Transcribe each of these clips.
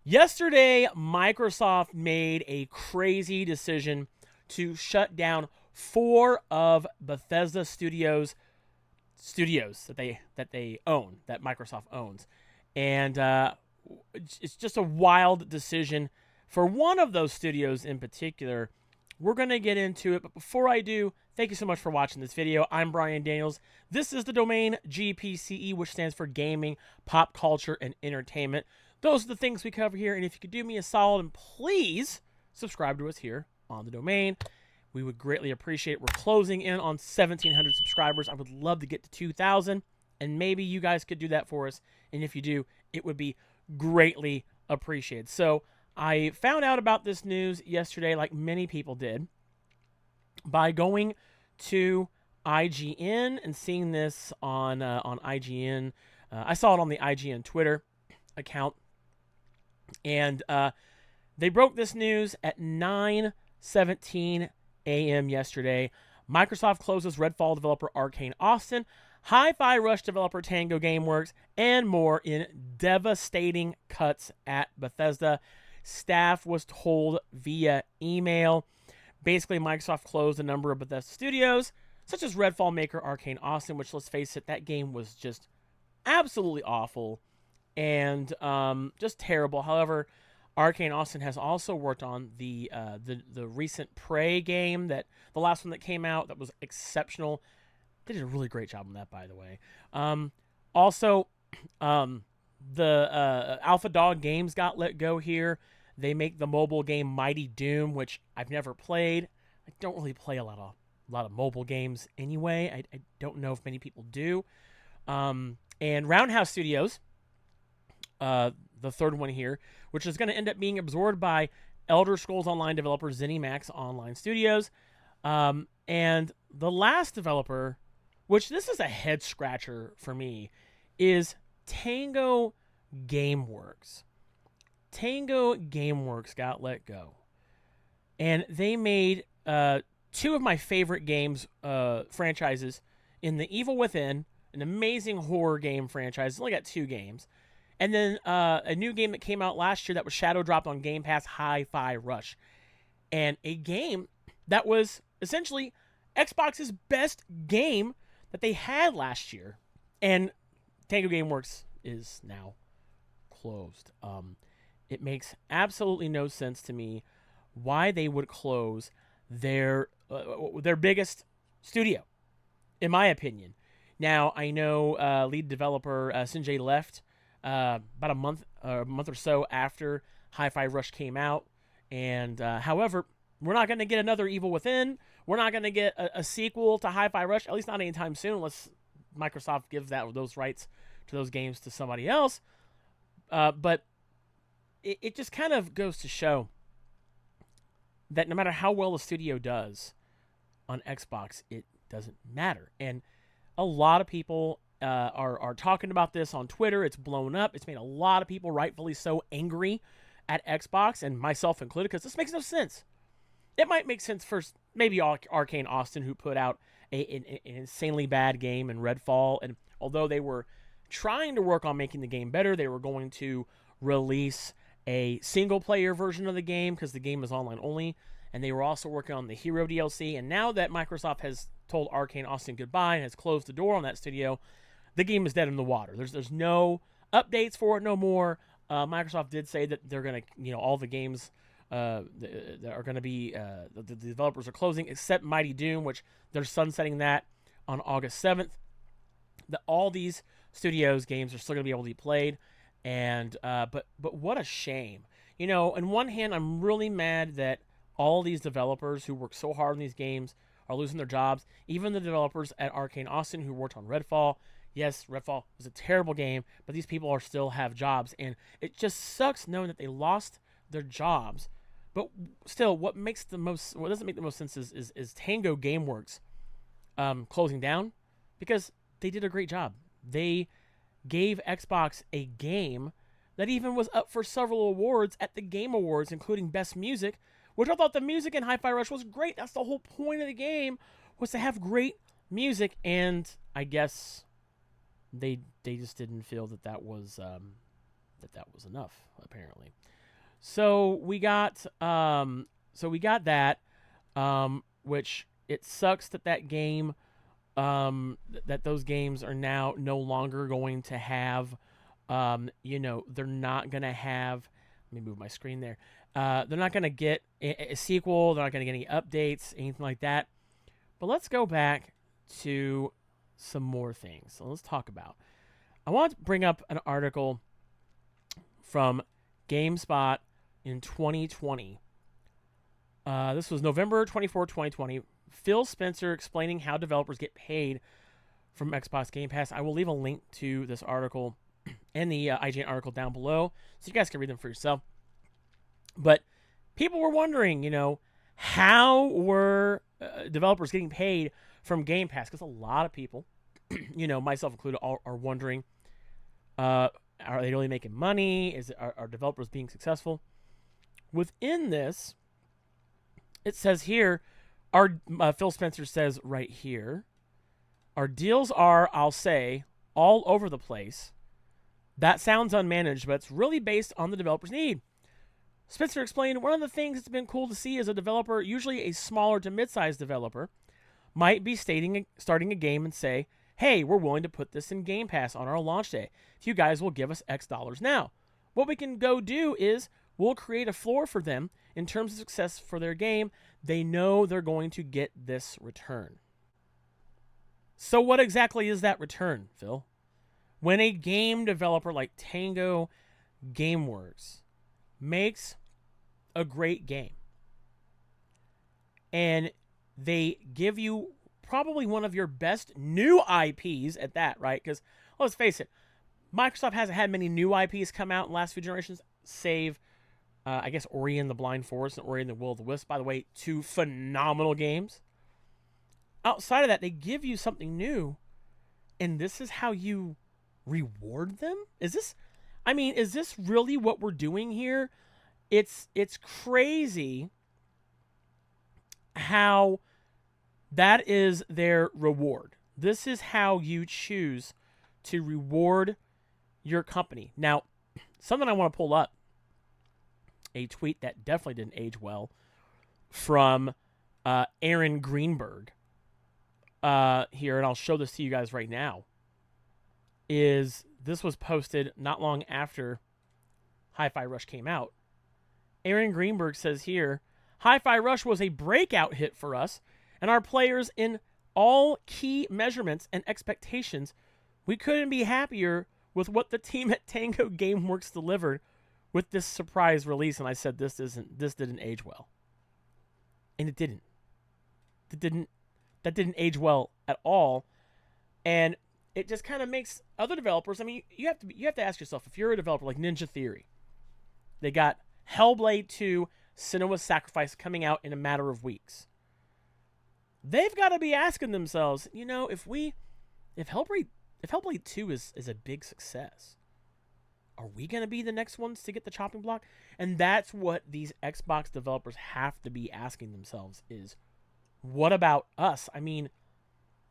Yesterday, Microsoft made a crazy decision to shut down 4 of Bethesda studios that they own, that Microsoft owns. And it's just a wild decision for one of those studios in particular. We're going to get into it, but before I do, thank you so much for watching this video. I'm Brian Daniels. This is the domain GPCE, which stands for Gaming, Pop Culture, and Entertainment. Those are the things we cover here, and if you could do me a solid and please subscribe to us here on the domain, we would greatly appreciate it. We're closing in on 1,700 subscribers. I would love to get to 2,000, and maybe you guys could do that for us, and if you do, it would be greatly appreciated. So I found out about this news yesterday, like many people did, by going to IGN and seeing this on IGN. I saw it on the IGN Twitter account, and they broke this news at 9:17 a.m. yesterday. Microsoft closes Redfall developer Arcane Austin, Hi-Fi Rush developer Tango Gameworks, and more in devastating cuts at Bethesda. Staff was told via email. Basically, Microsoft closed a number of Bethesda studios, such as Redfall maker Arcane Austin, which, let's face it, that game was just absolutely awful and just terrible. However, Arcane Austin has also worked on the recent Prey game, that the last one that came out, that was exceptional. They did a really great job on that, by the way. Also, the Alpha Dog Games got let go here. They make the mobile game Mighty Doom, which I've never played. I don't really play a lot of mobile games anyway. I don't know if many people do. And Roundhouse Studios, the third one here, which is going to end up being absorbed by Elder Scrolls Online developer ZeniMax Online Studios. And the last developer, which this is a head scratcher for me, is Tango Gameworks. Tango Gameworks got let go. And they made 2 of my favorite games, franchises, in The Evil Within, an amazing horror game franchise. It's only got 2 games. And then a new game that came out last year that was shadow dropped on Game Pass, Hi-Fi Rush. And a game that was essentially Xbox's best game that they had last year. And Tango Gameworks is now closed. It makes absolutely no sense to me why they would close their biggest studio, in my opinion. Now, I know lead developer Sinjay left about a month or so after Hi-Fi Rush came out. And however, we're not going to get another Evil Within. We're not going to get a sequel to Hi-Fi Rush, at least not anytime soon, unless Microsoft gives those rights to those games to somebody else. But it just kind of goes to show that no matter how well a studio does on Xbox, it doesn't matter. And a lot of people are talking about this on Twitter. It's blown up. It's made a lot of people, rightfully so, angry at Xbox, and myself included, because this makes no sense. It might make sense for maybe Arcane Austin, who put out an insanely bad game in Redfall, and although they were trying to work on making the game better, they were going to release a single-player version of the game because the game is online only, and they were also working on the Hero DLC. And now that Microsoft has told Arcane Austin goodbye and has closed the door on that studio, the game is dead in the water. There's no updates for it no more. Microsoft did say that they're going to, all the games that are going to be, the developers are closing, except Mighty Doom, which they're sunsetting that on August 7th. All these studios games are still going to be able to be played. And but what a shame. On one hand, I'm really mad that all these developers who work so hard on these games are losing their jobs. Even the developers at Arcane Austin who worked on Redfall. Yes, Redfall was a terrible game, but these people still have jobs, and it just sucks knowing that they lost their jobs. But still, what doesn't make the most sense is Tango Gameworks closing down, because they did a great job. They gave Xbox a game that even was up for several awards at the Game Awards, including Best Music, which I thought the music in Hi-Fi Rush was great. That's the whole point of the game, was to have great music, and I guess they just didn't feel that was enough, apparently. So we got that, which it sucks that that game, that those games are now no longer going to have, they're not gonna have. Let me move my screen there. They're not gonna get a sequel. They're not gonna get any updates, anything like that. But let's go back to some more things. So let's talk about. I want to bring up an article from GameSpot in 2020. This was November 24, 2020. Phil Spencer explaining how developers get paid from Xbox Game Pass. I will leave a link to this article and the IGN article down below so you guys can read them for yourself. But people were wondering, how were developers getting paid from Game Pass? Because a lot of people, myself included, are wondering, are they really making money? Are developers being successful? Within this, it says here, Phil Spencer says right here, our deals are, I'll say, all over the place. That sounds unmanaged, but it's really based on the developer's need. Spencer explained, one of the things that's been cool to see is a developer, usually a smaller to mid-sized developer, might be starting a game and say, hey, we're willing to put this in Game Pass on our launch day if you guys will give us X dollars now. What we can go do is we'll create a floor for them in terms of success for their game. They know they're going to get this return. So what exactly is that return, Phil? When a game developer like Tango Gameworks makes a great game and they give you probably one of your best new IPs at that, right? Because let's face it, Microsoft hasn't had many new IPs come out in the last few generations, save, I guess, Ori and the Blind Forest and Ori and the Will of the Wisp. By the way, 2 phenomenal games. Outside of that, they give you something new, and this is how you reward them? Is this really what we're doing here? It's crazy how that is their reward. This is how you choose to reward your company. Now, something I want to pull up, a tweet that definitely didn't age well from Aaron Greenberg here, and I'll show this to you guys right now. This was posted not long after Hi-Fi Rush came out. Aaron Greenberg says here, Hi-Fi Rush was a breakout hit for us and our players in all key measurements and expectations. We couldn't be happier with what the team at Tango Gameworks delivered with this surprise release. And I said this didn't age well. And it didn't. That didn't age well at all. And it just kind of makes other developers, I mean, you have to ask yourself, if you're a developer like Ninja Theory, they got Hellblade 2 Senua's Sacrifice coming out in a matter of weeks. They've got to be asking themselves, if Hellblade 2 is a big success, are we going to be the next ones to get the chopping block? And that's what these Xbox developers have to be asking themselves is, what about us? I mean,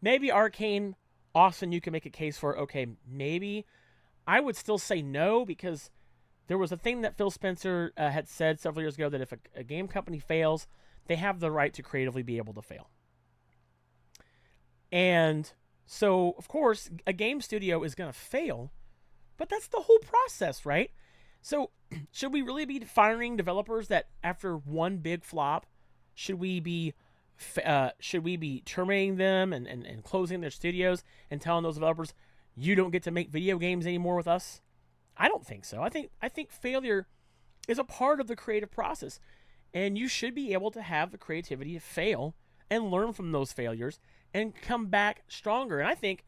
maybe Arcane, Austin, you can make a case for, okay, maybe. I would still say no, because there was a thing that Phil Spencer had said several years ago that if a game company fails, they have the right to creatively be able to fail. And so, of course, a game studio is going to fail, but that's the whole process, right? So should we really be firing developers that after one big flop, should we be terminating them and closing their studios and telling those developers, you don't get to make video games anymore with us? I don't think so. I think failure is a part of the creative process, and you should be able to have the creativity to fail and learn from those failures and come back stronger. And I think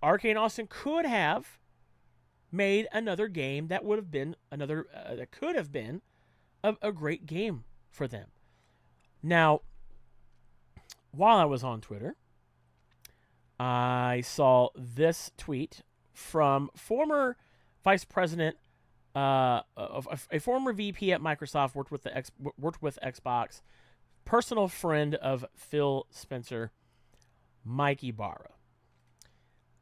Arcane Austin could have made another game that would have been that could have been a great game for them. Now, while I was on Twitter, I saw this tweet from former vice president, a former VP at Microsoft, worked with Xbox, personal friend of Phil Spencer, Mikey Barra.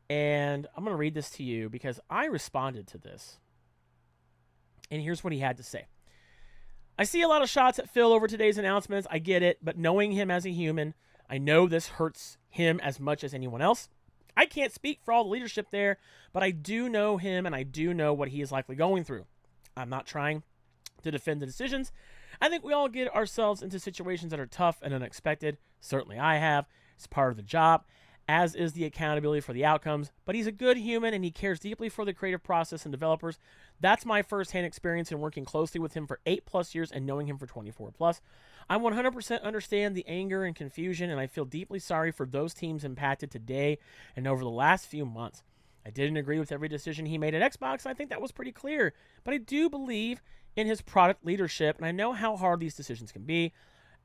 And I'm going to read this to you because I responded to this. And here's what he had to say. I see a lot of shots at Phil over today's announcements. I get it, but knowing him as a human, I know this hurts him as much as anyone else. I can't speak for all the leadership there, but I do know him and I do know what he is likely going through. I'm not trying to defend the decisions. I think we all get ourselves into situations that are tough and unexpected. Certainly I have. It's part of the job, as is the accountability for the outcomes. But he's a good human and he cares deeply for the creative process and developers. That's my firsthand experience in working closely with him for 8+ years and knowing him for 24+. I 100% understand the anger and confusion, and I feel deeply sorry for those teams impacted today and over the last few months. I didn't agree with every decision he made at Xbox. I think that was pretty clear. But I do believe in his product leadership, and I know how hard these decisions can be.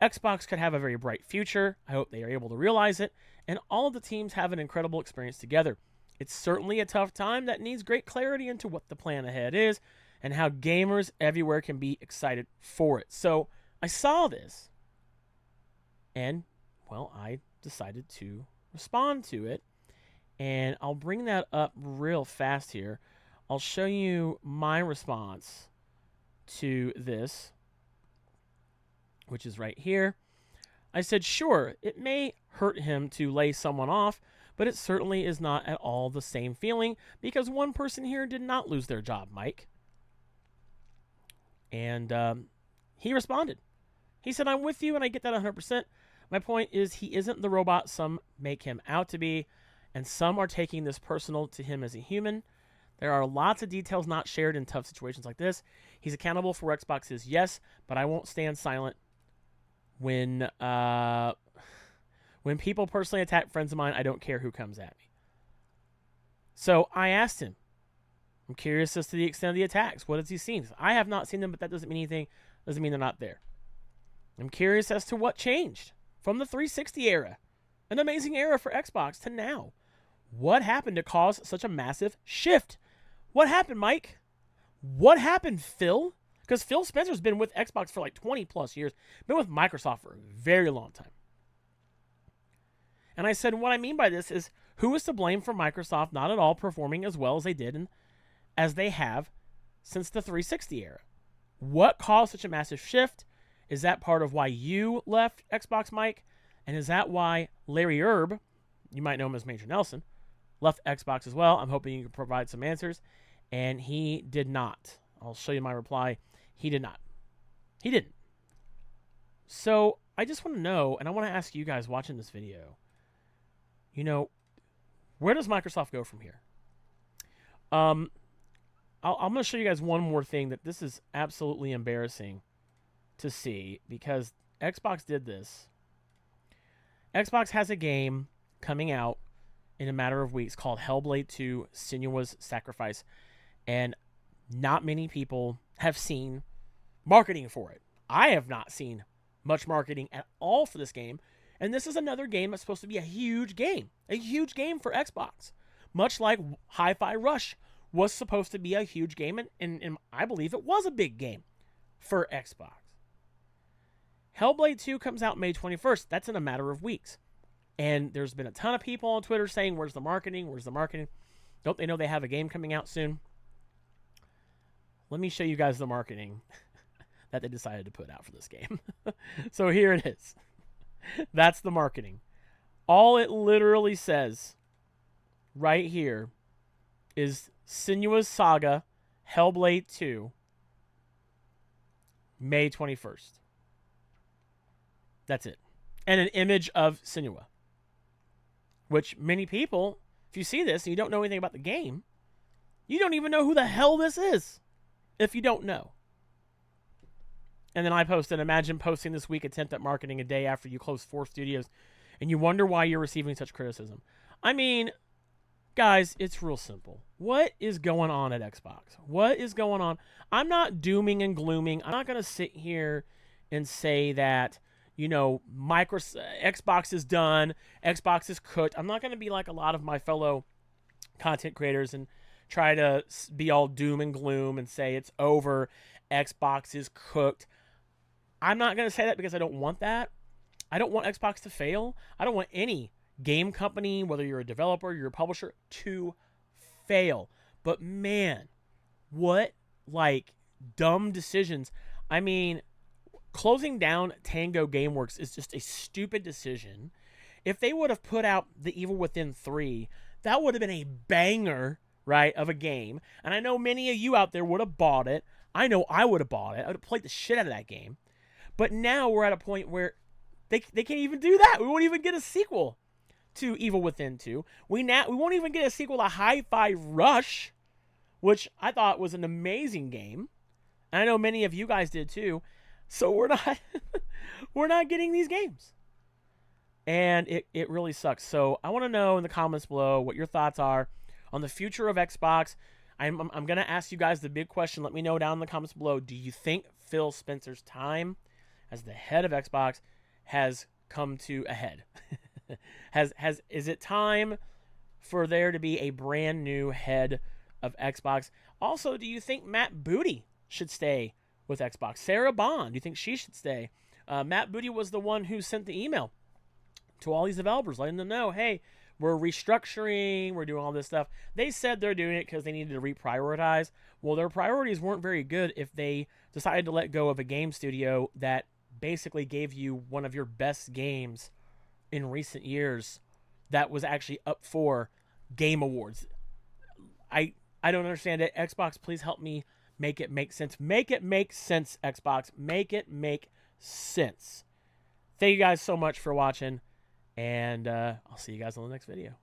Xbox could have a very bright future. I hope they are able to realize it, and all of the teams have an incredible experience together. It's certainly a tough time that needs great clarity into what the plan ahead is and how gamers everywhere can be excited for it. So I saw this, and, well, I decided to respond to it, and I'll bring that up real fast here. I'll show you my response to this, which is right here. I said, sure, it may hurt him to lay someone off, but it certainly is not at all the same feeling because one person here did not lose their job, Mike. And he responded. He said, I'm with you and I get that 100%. My point is he isn't the robot some make him out to be, and some are taking this personal to him as a human. There are lots of details not shared in tough situations like this. He's accountable for Xbox's, yes, but I won't stand silent when people personally attack friends of mine. I don't care who comes at me. So I asked him, I'm curious as to the extent of the attacks. What has he seen? I have not seen them, but that doesn't mean anything. Doesn't mean they're not there. I'm curious as to what changed from the 360 era, an amazing era for Xbox, to now. What happened to cause such a massive shift? What happened, Mike? What happened, Phil? Because Phil Spencer's been with Xbox for like 20+ years, been with Microsoft for a very long time. And I said, what I mean by this is, who is to blame for Microsoft not at all performing as well as they did and as they have since the 360 era? What caused such a massive shift? Is that part of why you left Xbox, Mike? And is that why Larry Erb, you might know him as Major Nelson, left Xbox as well? I'm hoping you can provide some answers. And he did not. I'll show you my reply. He did not. He didn't. So I just want to know, and I want to ask you guys watching this video, you know, where does Microsoft go from here? I'm going to show you guys one more thing that this is absolutely embarrassing to see because Xbox did this. Xbox has a game coming out in a matter of weeks called Hellblade 2: Senua's Sacrifice, and not many people have seen marketing for it. I have not seen much marketing at all for this game, and this is another game that's supposed to be a huge game for Xbox, much like Hi-Fi Rush was supposed to be a huge game, and I believe it was a big game for Xbox. Hellblade 2 comes out May 21st. That's in a matter of weeks. And there's been a ton of people on Twitter saying, where's the marketing? Where's the marketing? Don't they know they have a game coming out soon? Let me show you guys the marketing that they decided to put out for this game. So here it is. That's the marketing. All it literally says right here is Senua's Saga, Hellblade 2, May 21st. That's it. And an image of Senua. Which many people, if you see this and you don't know anything about the game, you don't even know who the hell this is. If you don't know. And then I posted, imagine posting this week attempt at marketing a day after you close 4 studios and you wonder why you're receiving such criticism. I mean, guys, it's real simple. What is going on at Xbox? What is going on? I'm not dooming and glooming. I'm not going to sit here and say that, you know, Xbox is done, Xbox is cooked. I'm not going to be like a lot of my fellow content creators and try to be all doom and gloom and say it's over, Xbox is cooked. I'm not going to say that because I don't want that. I don't want Xbox to fail. I don't want any game company, whether you're a developer, you're a publisher, to fail. But man, what like dumb decisions. I mean, Closing down Tango Gameworks is just a stupid decision. If they would have put out The Evil Within 3, that would have been a banger, right, of a game. And I know many of you out there would have bought it. I know I would have bought it. I would have played the shit out of that game. But now we're at a point where they can't even do that. We won't even get a sequel to Evil Within 2. We won't even get a sequel to Hi-Fi Rush, which I thought was an amazing game. And I know many of you guys did too. So we're not we're not getting these games. And it really sucks. So I want to know in the comments below what your thoughts are on the future of Xbox. I'm going to ask you guys the big question. Let me know down in the comments below. Do you think Phil Spencer's time as the head of Xbox has come to a head? Is it time for there to be a brand new head of Xbox? Also, do you think Matt Booty should stay with Xbox? Sarah Bond, do you think she should stay? Matt Booty was the one who sent the email to all these developers, letting them know, hey, we're restructuring, we're doing all this stuff. They said they're doing it because they needed to reprioritize. Well, their priorities weren't very good if they decided to let go of a game studio that basically gave you one of your best games in recent years that was actually up for Game Awards. I don't understand it. Xbox, please help me make it make sense. Make it make sense, Xbox. Make it make sense. Thank you guys so much for watching, and I'll see you guys on the next video.